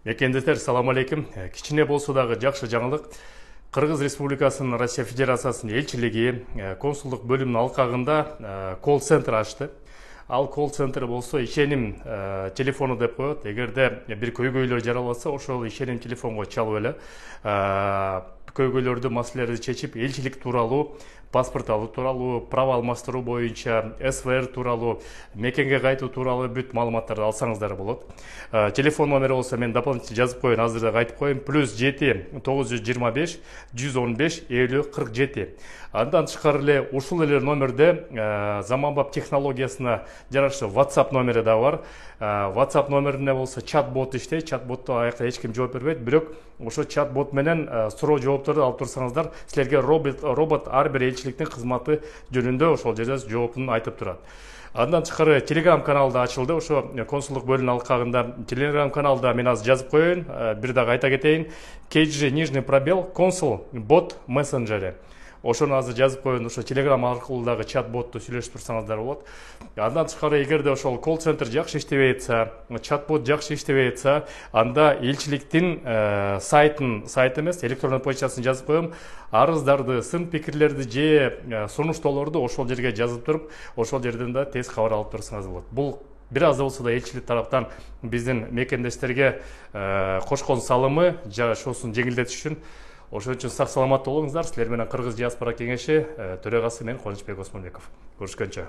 Мекендестер, салам алейкум. Кичине болсо дагы жакшы жаңылык. Кыргыз Республикасынын Россия Федерациясынын элчилиги консулдук бөлүмүнүн алкагында колл-центр ачты. Ал колл-центр болсо ишеним телефону деп коет. Эгерде бир көйгөйлөр жаралса, ошол ишеним телефонго чалып эле көйгөйлөрдү, маселелерди чечип, элчилик тууралуу, паспорт алуу тууралуу, права алмаштыруу боюнча, СВР тууралуу, мекенге кайтуу тууралуу бүт маалыматтарды алсаңыздар болот. Телефон номери болсо мен дополнительно жазып коеюн, азыр да айтып коеюн. +7 925 115 50 47. Андан тышкары эле ушул эле номерде заманбап технологиясына жараша WhatsApp номери да бар. WhatsApp номерине болсо чат-бот иштейт. Чат-ботту аякта эч ким жооп бербейт, бирок ошо чат-бот менен суроо жоопторду алып турсаңыздар, силерге робот ар бир элчиликтин кызматы жөнүндө ошол жерде жоопун айтып турат. Андан тышкары Telegram каналы да ачылды. Ошо консулдук бөлүмүнүн алкагында Telegram каналда мен азыр жазып коеюн, бир дагы айта кетейин. KG нижний пробел консул бот мессенджери. Ошону азыр жазып коеюн, ошо Telegram аркылуу дагы чат-ботту сүйлөшүп турсаңыздар болот. Андан тышкары эгерде ошол колл-центр жакшы иштебей атса, чат-бот жакшы иштебей атса, анда элчиликтин сайт эмес, электрондук почтасын жазып коем. Арыздарды, сын пикирлерди же сунуштоолорду ошол жерге жазып туруп, ошол жерден да тез кабар алып турсаңыз болот. Бул бир аз да болсо да элчилик тараптан биздин мекендештерге кошкон салымы ошосун жеңилдетиш үчүн. Ошон үчүн сак саламат болуңуздар. Силер менен Кыргыз диаспора кеңеши төрагасы мен Кубанычбек Осмонбеков. Көрүшкөнчө.